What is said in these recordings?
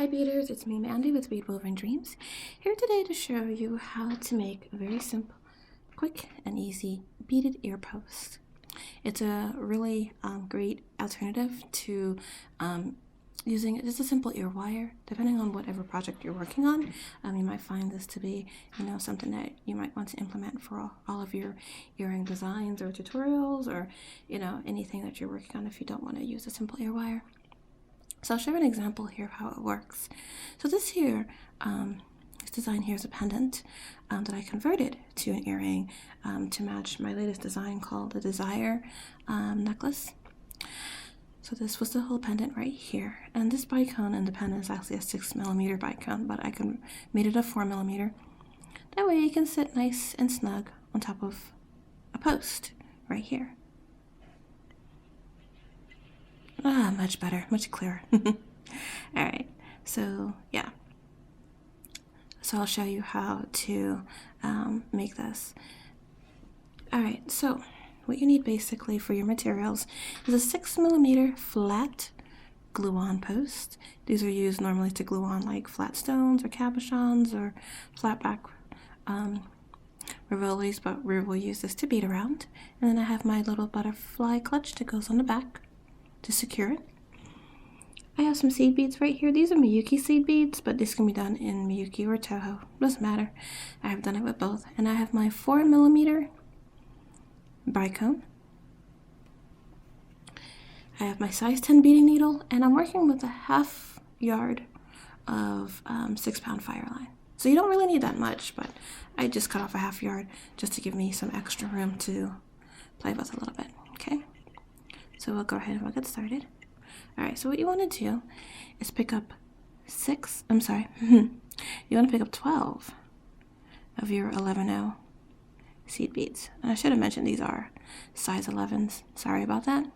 Hi beaders, it's me Mandy with Bead Woven Dreams, here today to show you how to make a very simple, quick and easy beaded ear post. It's a really great alternative to using just a simple ear wire. Depending on whatever project you're working on, you might find this to be something that you might want to implement for all of your earring designs or tutorials, or anything that you're working on if you don't want to use a simple ear wire. So I'll show an example here of how it works. So this here, this design here is a pendant that I converted to an earring to match my latest design called the Desire necklace. So this was the whole pendant right here. And this bicone in the pendant is actually a 6mm bicone, but I made it a 4mm. That way it can sit nice and snug on top of a post right here. Much better, much clearer. Alright, so yeah. So I'll show you how to make this. Alright, so what you need basically for your materials is a 6mm flat glue-on post. These are used normally to glue on like flat stones or cabochons or flat back rivolis, but we will use this to bead around. And then I have my little butterfly clutch that goes on the back to secure it. I have some seed beads right here. These are Miyuki seed beads, but this can be done in Miyuki or Toho. Doesn't matter. I have done it with both. And I have my 4mm bicone. I have my size 10 beading needle, and I'm working with a 1/2 yard of 6-pound fire line. So you don't really need that much, but I just cut off a 1/2 yard just to give me some extra room to play with a little bit. Okay. So we'll go ahead and we'll get started. Alright, so what you want to do is pick up 12 of your 11/0 seed beads. And I should have mentioned these are size 11s. Sorry about that.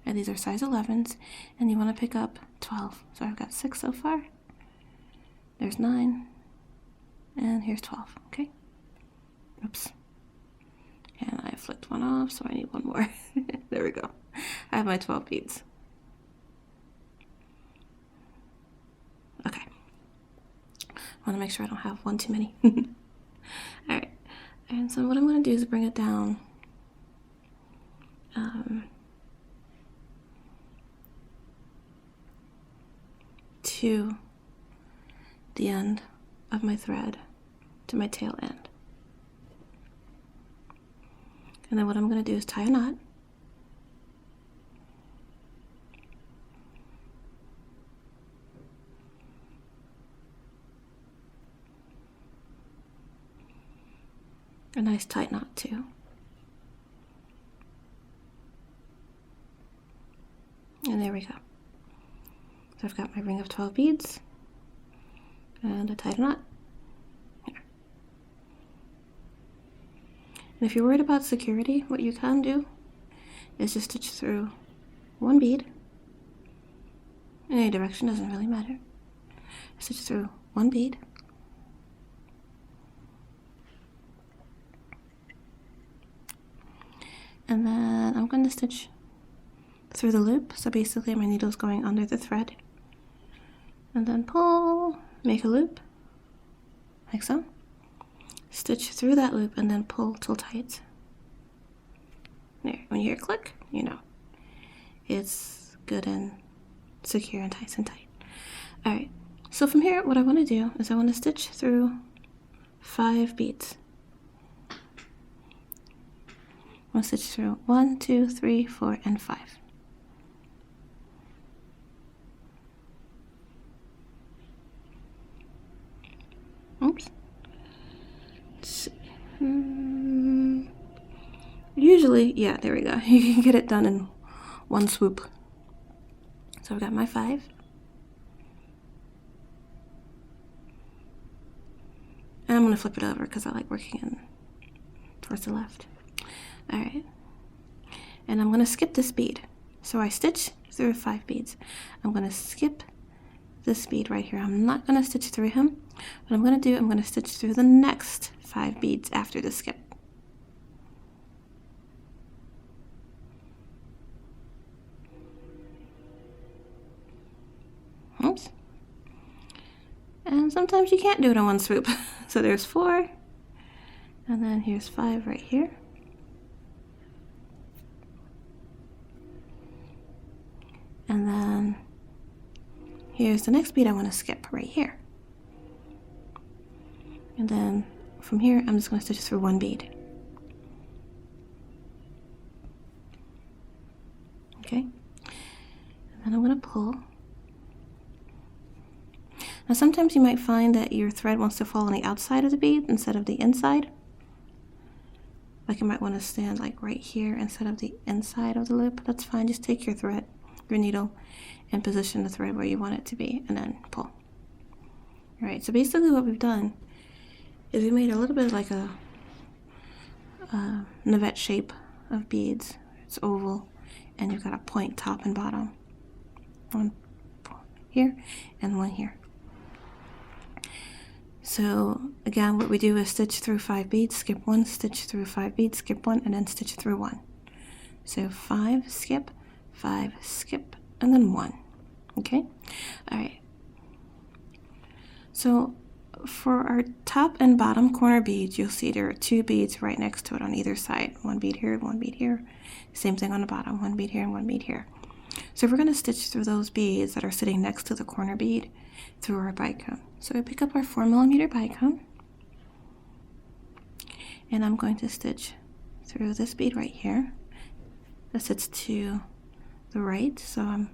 And these are size 11s, and you want to pick up 12. So I've got 6 so far. There's 9, and here's 12, okay? Oops. And I flipped one off, so I need one more. There we go. I have my 12 beads. Okay. I want to make sure I don't have one too many. Alright. And so what I'm going to do is bring it down to the end of my thread, to my tail end. And then what I'm going to do is tie a knot. A nice tight knot too. And there we go. So I've got my ring of 12 beads, and I tied a knot. Here. And if you're worried about security, what you can do is just stitch through one bead. In any direction, doesn't really matter. Stitch through one bead. And then I'm going to stitch through the loop. So basically my needle's going under the thread. And then pull, make a loop, like so. Stitch through that loop and then pull till tight. There, when you hear a click, you know it's good and secure and nice and tight. Alright, so from here what I want to do is I want to stitch through 5 beads. I want to stitch through 1, 2, 3, 4, and 5. Oops. Usually, yeah, there we go. You can get it done in one swoop. So I've got my 5. And I'm going to flip it over because I like working in towards the left. Alright. And I'm going to skip this bead. So I stitch through 5 beads. I'm going to skip this bead right here. I'm not going to stitch through him. What I'm going to do, I'm going to stitch through the next 5 beads after the skip. Oops. And sometimes you can't do it in one swoop. So there's 4, and then here's 5 right here. And then here's the next bead I want to skip right here. And then from here, I'm just going to stitch through 1 bead. Okay, and then I'm going to pull. Now sometimes you might find that your thread wants to fall on the outside of the bead instead of the inside. Like you might want to stand like right here instead of the inside of the loop. That's fine. Just take your thread, your needle, and position the thread where you want it to be, and then pull. All right, so basically what we've done is we made a little bit of like a navette shape of beads. It's oval, and you've got a point top and bottom. One here and one here. So again, what we do is stitch through 5 beads, skip 1, stitch through 5 beads, skip 1, and then stitch through 1. So 5, skip, 5, skip, and then 1. Okay? All right. So for our top and bottom corner beads, you'll see there are 2 beads right next to it on either side. 1 bead here, 1 bead here. Same thing on the bottom, 1 bead here and 1 bead here. So we're going to stitch through those beads that are sitting next to the corner bead through our bicone. So we pick up our 4mm bicone, and I'm going to stitch through this bead right here that sits to the right. So I'm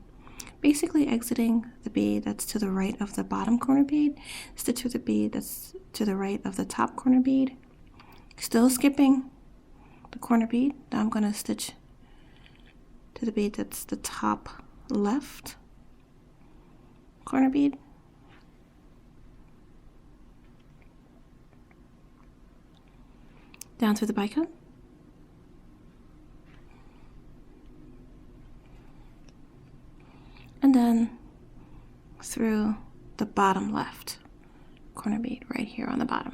basically exiting the bead that's to the right of the bottom corner bead, stitch through the bead that's to the right of the top corner bead, still skipping the corner bead. Now I'm going to stitch to the bead that's the top left corner bead, down through the bicone, and then through the bottom left corner bead right here on the bottom.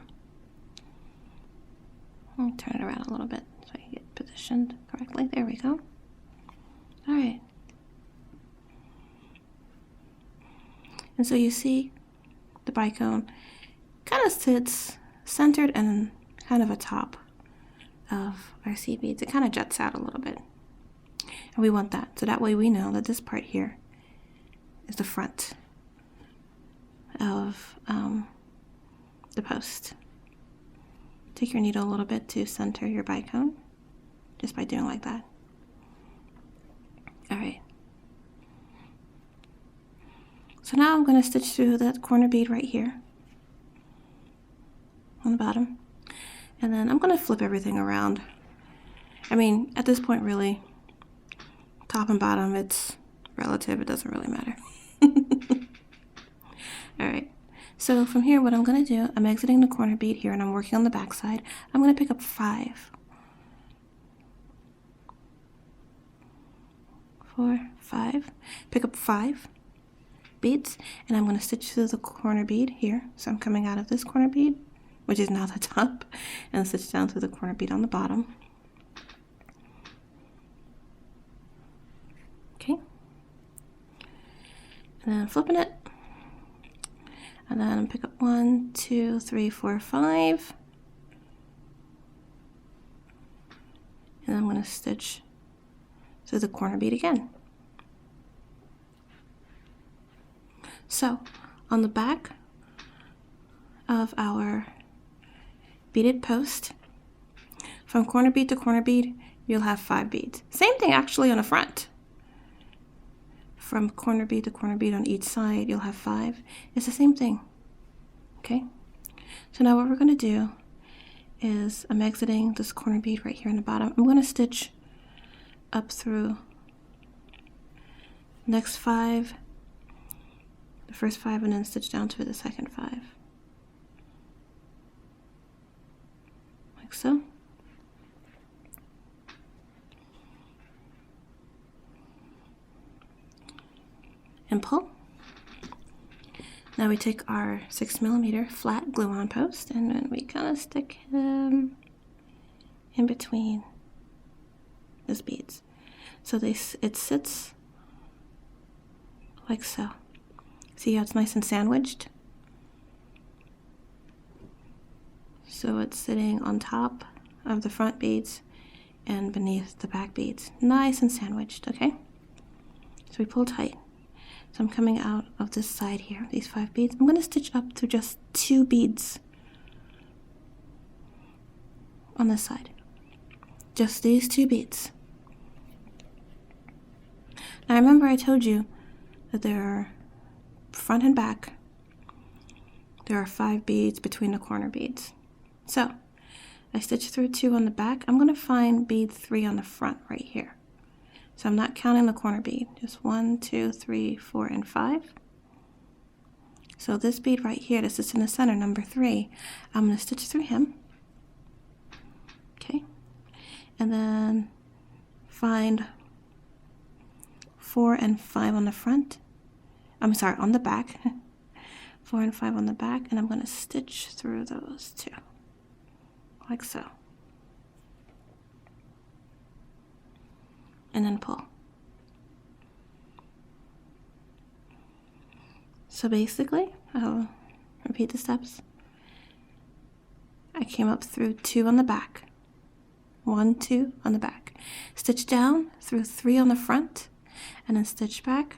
I'll turn it around a little bit so I can get positioned correctly. There we go. All right. And so you see the bicone kind of sits centered and kind of atop of our seed beads. It kind of juts out a little bit. And we want that. So that way we know that this part here is the front of the post. Take your needle a little bit to center your bicone, just by doing like that. All right. So now I'm going to stitch through that corner bead right here on the bottom, and then I'm going to flip everything around. I mean, at this point, really, top and bottom, it's relative. It doesn't really matter. All right. So from here, what I'm going to do, I'm exiting the corner bead here, and I'm working on the back side. I'm going to pick up 5, 4, 5, pick up 5 beads, and I'm going to stitch through the corner bead here. So I'm coming out of this corner bead, which is now the top, and stitch down through the corner bead on the bottom. Okay. And then flipping it, and then pick up 1, 2, 3, 4, 5, and I'm going to stitch through the corner bead again. So on the back of our beaded post, from corner bead to corner bead, you'll have 5 beads. Same thing actually on the front. From corner bead to corner bead on each side, you'll have 5. It's the same thing. Okay? So now what we're going to do is I'm exiting this corner bead right here in the bottom. I'm going to stitch up through the next 5, the first 5, and then stitch down to the second 5. Like so. And pull. Now we take our 6mm flat glue-on post, and then we kind of stick them in between these beads. So it sits like so. See how it's nice and sandwiched? so it's sitting on top of the front beads and beneath the back beads, nice and sandwiched. Okay, so we pull tight. So I'm coming out of this side here, these 5 beads. I'm going to stitch up to just 2 beads on this side, just these 2 beads. Now remember I told you that there are front and back, there are 5 beads between the corner beads. So I stitch through 2 on the back. I'm going to find bead 3 on the front right here. So I'm not counting the corner bead, just 1, 2, 3, 4, and 5. So this bead right here, this is in the center, number 3, I'm going to stitch through him. Okay, and then find 4 and 5 on the front. I'm sorry, on the back. 4 and 5 on the back, and I'm going to stitch through those 2, like so. And then pull. So basically, I'll repeat the steps. I came up through 2 on the back, 1, 2 on the back, stitch down through 3 on the front, and then stitch back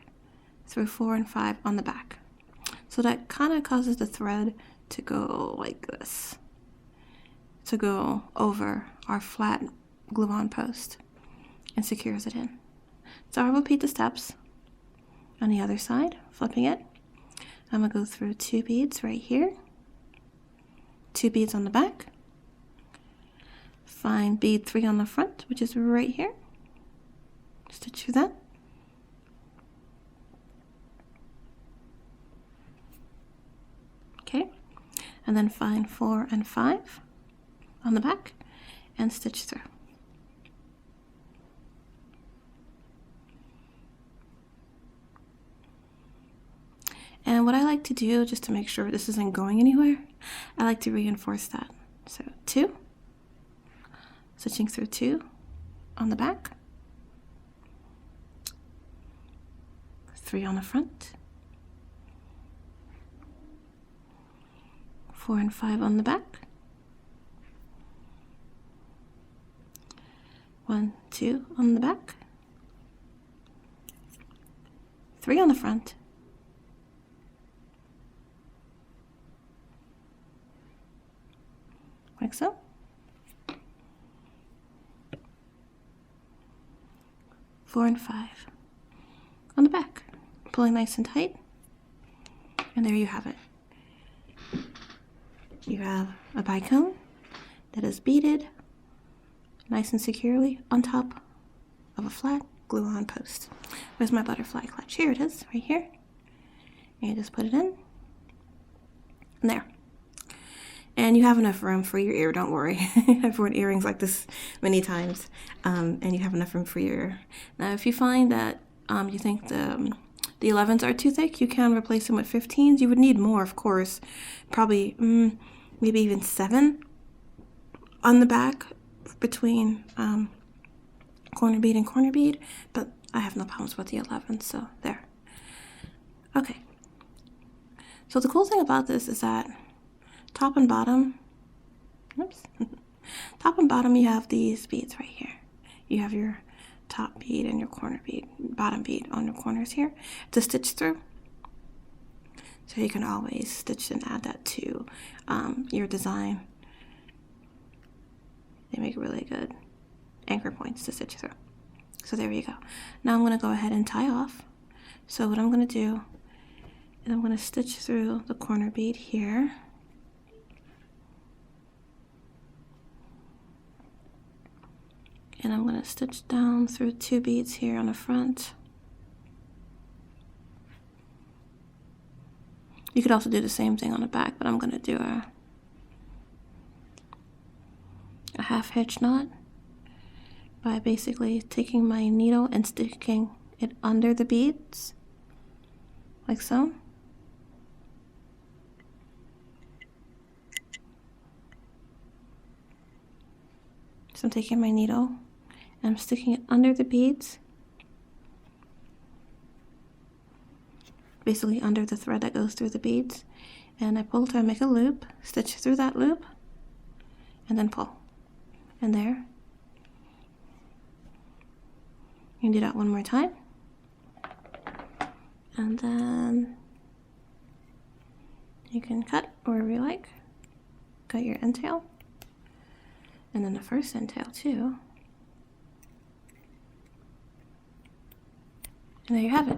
through 4 and 5 on the back. So that kind of causes the thread to go like this, to go over our flat glue-on post and secures it in. So I'll repeat the steps on the other side, flipping it. I'm going to go through 2 beads right here, 2 beads on the back, find bead 3 on the front, which is right here, stitch through that, okay, and then find 4 and 5 on the back and stitch through. And what I like to do, just to make sure this isn't going anywhere, I like to reinforce that. So 2, stitching through 2 on the back, 3 on the front, 4 and 5 on the back, 1, 2 on the back, 3 on the front, like so. 4 and 5 on the back, pulling nice and tight, and there you have it. You have a bicone that is beaded nice and securely on top of a flat glue-on post. Where's my butterfly clutch? Here it is, right here. And you just put it in, and there. And you have enough room for your ear, don't worry. I've worn earrings like this many times, and you have enough room for your ear. Now, if you find that you think the 11s are too thick, you can replace them with 15s. You would need more, of course, probably maybe even 7 on the back between corner bead and corner bead, but I have no problems with the 11s, so there. Okay, so the cool thing about this is that top and bottom, top and bottom, you have these beads right here. You have your top bead and your corner bead, bottom bead on the corners here to stitch through. So you can always stitch and add that to your design. They make really good anchor points to stitch through. So there you go. Now I'm going to go ahead and tie off. So what I'm going to do is I'm going to stitch through the corner bead here. And I'm going to stitch down through 2 beads here on the front. You could also do the same thing on the back, but I'm going to do a half hitch knot by basically taking my needle and sticking it under the beads, like so. So I'm taking my needle and I'm sticking it under the beads, basically under the thread that goes through the beads, and I pull till I make a loop, stitch through that loop, and then pull. And there. You can do that one more time. And then you can cut wherever you like. Cut your end tail. And then the first end tail too. And there you have it.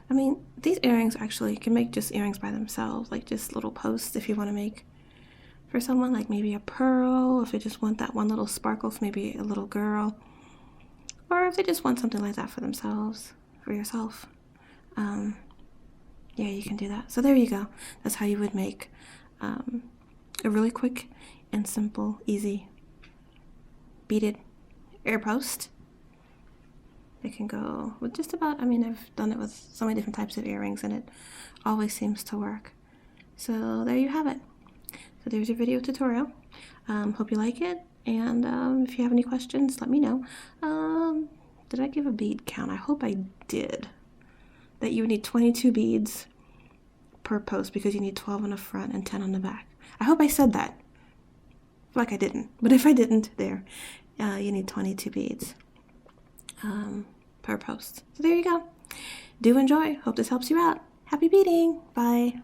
I mean, these earrings actually can make just earrings by themselves, like just little posts if you want to make for someone, like maybe a pearl, if they just want that one little sparkle for maybe a little girl, or if they just want something like that for themselves, for yourself. Yeah, you can do that. So there you go. That's how you would make a really quick and simple, easy beaded ear post. It can go with just about, I mean, I've done it with so many different types of earrings and it always seems to work. So there you have it. So there's your video tutorial. Hope you like it. And if you have any questions, let me know. Did I give a bead count? I hope I did. That you would need 22 beads per post because you need 12 on the front and 10 on the back. I hope I said that. I feel like I didn't. But if I didn't, there. You need 22 beads. Per post. So there you go. Do enjoy. Hope this helps you out. Happy beading. Bye.